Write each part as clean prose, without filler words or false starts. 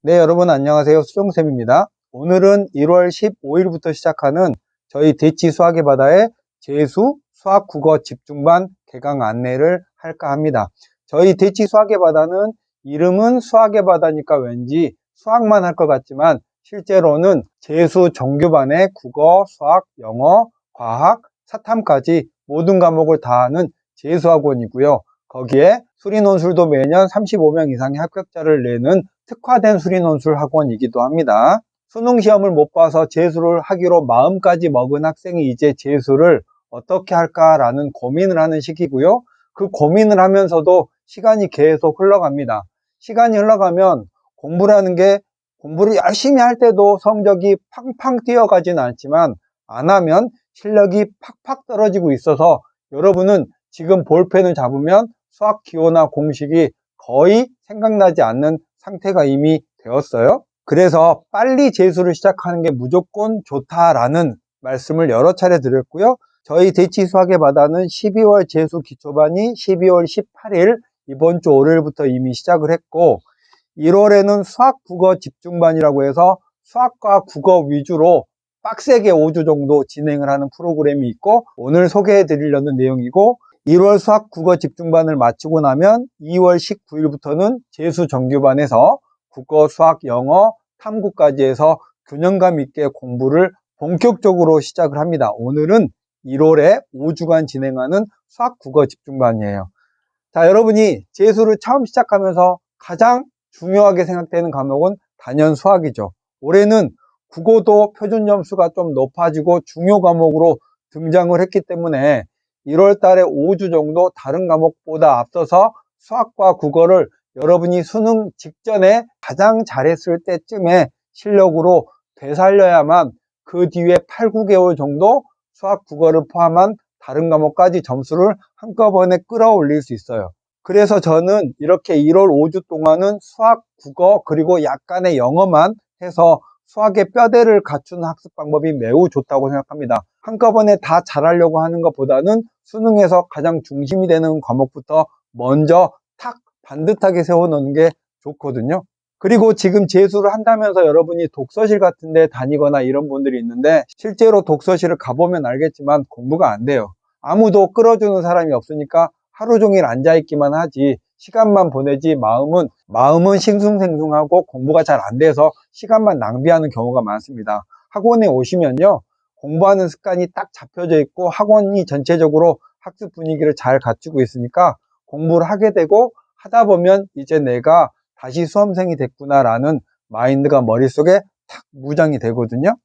네, 여러분 안녕하세요. 수종쌤입니다. 오늘은 1월 15일부터 시작하는 저희 대치 수학의 바다의 재수 수학 국어 집중반 개강 안내를 할까 합니다. 저희 대치 수학의 바다는 이름은 수학의 바다니까 왠지 수학만 할 것 같지만 실제로는 재수 정규반의 국어, 수학, 영어, 과학, 사탐까지 모든 과목을 다 하는 재수학원이고요. 거기에 수리논술도 매년 35명 이상의 합격자를 내는 특화된 수리논술 학원이기도 합니다. 수능시험을 못 봐서 재수를 하기로 마음까지 먹은 학생이 이제 재수를 어떻게 할까라는 고민을 하는 시기고요. 그 고민을 하면서도 시간이 계속 흘러갑니다. 시간이 흘러가면 공부라는 게 공부를 열심히 할 때도 성적이 팡팡 뛰어가지는 않지만 안 하면 실력이 팍팍 떨어지고 있어서 여러분은 지금 볼펜을 잡으면 수학 기호나 공식이 거의 생각나지 않는 상태가 이미 되었어요. 그래서 빨리 재수를 시작하는 게 무조건 좋다라는 말씀을 여러 차례 드렸고요. 저희 대치 수학의 바다는 12월 재수 기초반이 12월 18일 이번 주 월요일부터 이미 시작을 했고 1월에는 수학 국어 집중반이라고 해서 수학과 국어 위주로 빡세게 5주 정도 진행을 하는 프로그램이 있고 오늘 소개해 드리려는 내용이고 1월 수학 국어 집중반을 마치고 나면 2월 19일부터는 재수 정규반에서 국어, 수학, 영어, 탐구까지 해서 균형감 있게 공부를 본격적으로 시작을 합니다. 오늘은 1월에 5주간 진행하는 수학 국어 집중반이에요. 자, 여러분이 재수를 처음 시작하면서 가장 중요하게 생각되는 과목은 단연 수학이죠. 올해는 국어도 표준 점수가 좀 높아지고 중요 과목으로 등장을 했기 때문에 1월 달에 5주 정도 다른 과목보다 앞서서 수학과 국어를 여러분이 수능 직전에 가장 잘했을 때쯤에 실력으로 되살려야만 그 뒤에 8, 9개월 정도 수학, 국어를 포함한 다른 과목까지 점수를 한꺼번에 끌어올릴 수 있어요. 그래서 저는 이렇게 1월 5주 동안은 수학, 국어, 그리고 약간의 영어만 해서 수학의 뼈대를 갖춘 학습 방법이 매우 좋다고 생각합니다. 한꺼번에 다 잘하려고 하는 것보다는 수능에서 가장 중심이 되는 과목부터 먼저 탁 반듯하게 세워놓는 게 좋거든요. 그리고 지금 재수를 한다면서 여러분이 독서실 같은 데 다니거나 이런 분들이 있는데 실제로 독서실을 가보면 알겠지만 공부가 안 돼요. 아무도 끌어주는 사람이 없으니까 하루 종일 앉아있기만 하지 시간만 보내지 마음은 싱숭생숭하고 공부가 잘 안 돼서 시간만 낭비하는 경우가 많습니다. 학원에 오시면요 공부하는 습관이 딱 잡혀져 있고 학원이 전체적으로 학습 분위기를 잘 갖추고 있으니까 공부를 하게 되고 하다 보면 이제 내가 다시 수험생이 됐구나 라는 마인드가 머릿속에 탁 무장이 되거든요.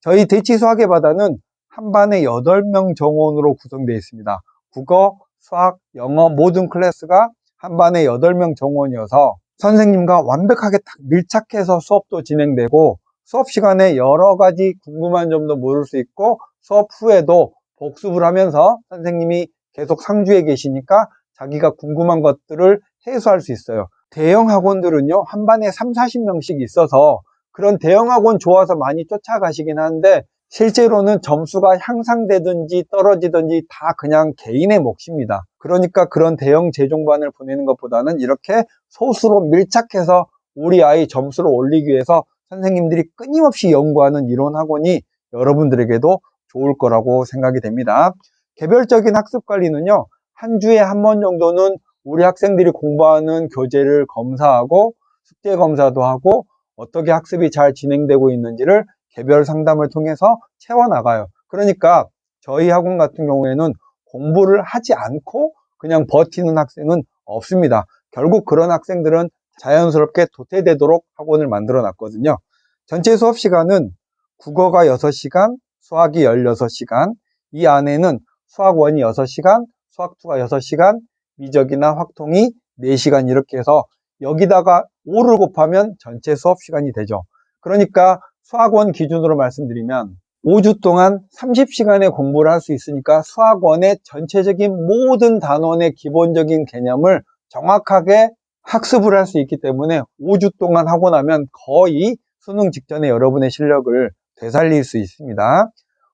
저희 대치 수학의 바다는 한 반에 8명 정원으로 구성되어 있습니다. 국어, 수학, 영어 모든 클래스가 한 반에 8명 정원이어서 선생님과 완벽하게 딱 밀착해서 수업도 진행되고 수업 시간에 여러 가지 궁금한 점도 물을 수 있고 수업 후에도 복습을 하면서 선생님이 계속 상주해 계시니까 자기가 궁금한 것들을 해소할 수 있어요. 대형 학원들은요 한 반에 3, 40명씩 있어서 그런 대형 학원 좋아서 많이 쫓아가시긴 하는데 실제로는 점수가 향상되든지 떨어지든지 다 그냥 개인의 몫입니다. 그러니까 그런 대형 재종반을 보내는 것보다는 이렇게 소수로 밀착해서 우리 아이 점수를 올리기 위해서 선생님들이 끊임없이 연구하는 이런 학원이 여러분들에게도 좋을 거라고 생각이 됩니다. 개별적인 학습 관리는요 한 주에 한 번 정도는 우리 학생들이 공부하는 교재를 검사하고 숙제 검사도 하고 어떻게 학습이 잘 진행되고 있는지를 개별 상담을 통해서 채워나가요. 그러니까 저희 학원 같은 경우에는 공부를 하지 않고 그냥 버티는 학생은 없습니다. 결국 그런 학생들은 자연스럽게 도태되도록 학원을 만들어 놨거든요. 전체 수업 시간은 국어가 6시간, 수학이 16시간, 이 안에는 수학 1이 6시간, 수학 2가 6시간, 미적이나 확통이 4시간 이렇게 해서 여기다가 5를 곱하면 전체 수업 시간이 되죠. 그러니까 수학원 기준으로 말씀드리면 5주 동안 30시간의 공부를 할 수 있으니까 수학원의 전체적인 모든 단원의 기본적인 개념을 정확하게 학습을 할 수 있기 때문에 5주 동안 하고 나면 거의 수능 직전에 여러분의 실력을 되살릴 수 있습니다.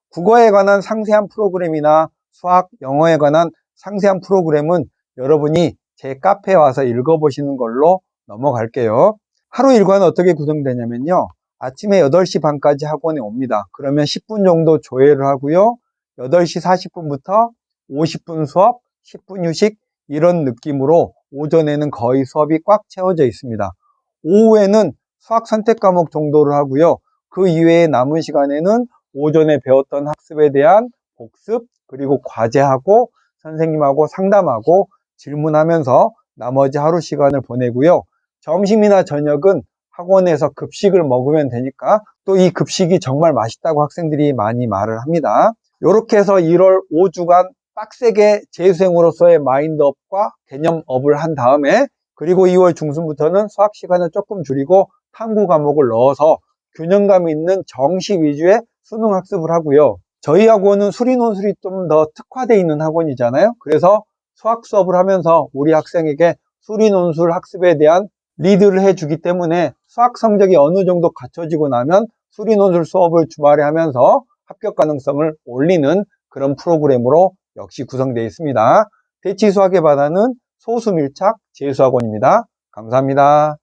국어에 관한 상세한 프로그램이나 수학, 영어에 관한 상세한 프로그램은 여러분이 제 카페에 와서 읽어보시는 걸로 넘어갈게요. 하루 일과는 어떻게 구성되냐면요. 아침에 8시 반까지 학원에 옵니다. 그러면 10분 정도 조회를 하고요. 8시 40분부터 50분 수업, 10분 휴식 이런 느낌으로 오전에는 거의 수업이 꽉 채워져 있습니다. 오후에는 수학 선택 과목 정도를 하고요. 그 이외에 남은 시간에는 오전에 배웠던 학습에 대한 복습, 그리고 과제하고 선생님하고 상담하고 질문하면서 나머지 하루 시간을 보내고요. 점심이나 저녁은 학원에서 급식을 먹으면 되니까 또 이 급식이 정말 맛있다고 학생들이 많이 말을 합니다. 이렇게 해서 1월 5주간 빡세게 재수생으로서의 마인드업과 개념업을 한 다음에 그리고 2월 중순부터는 수학 시간을 조금 줄이고 탐구 과목을 넣어서 균형감 있는 정시 위주의 수능 학습을 하고요. 저희 학원은 수리 논술이 좀 더 특화되어 있는 학원이잖아요. 그래서 수학 수업을 하면서 우리 학생에게 수리 논술 학습에 대한 리드를 해주기 때문에 수학 성적이 어느 정도 갖춰지고 나면 수리 논술 수업을 주말에 하면서 합격 가능성을 올리는 그런 프로그램으로 역시 구성되어 있습니다. 대치 수학의 바다는 소수밀착 재수학원입니다. 감사합니다.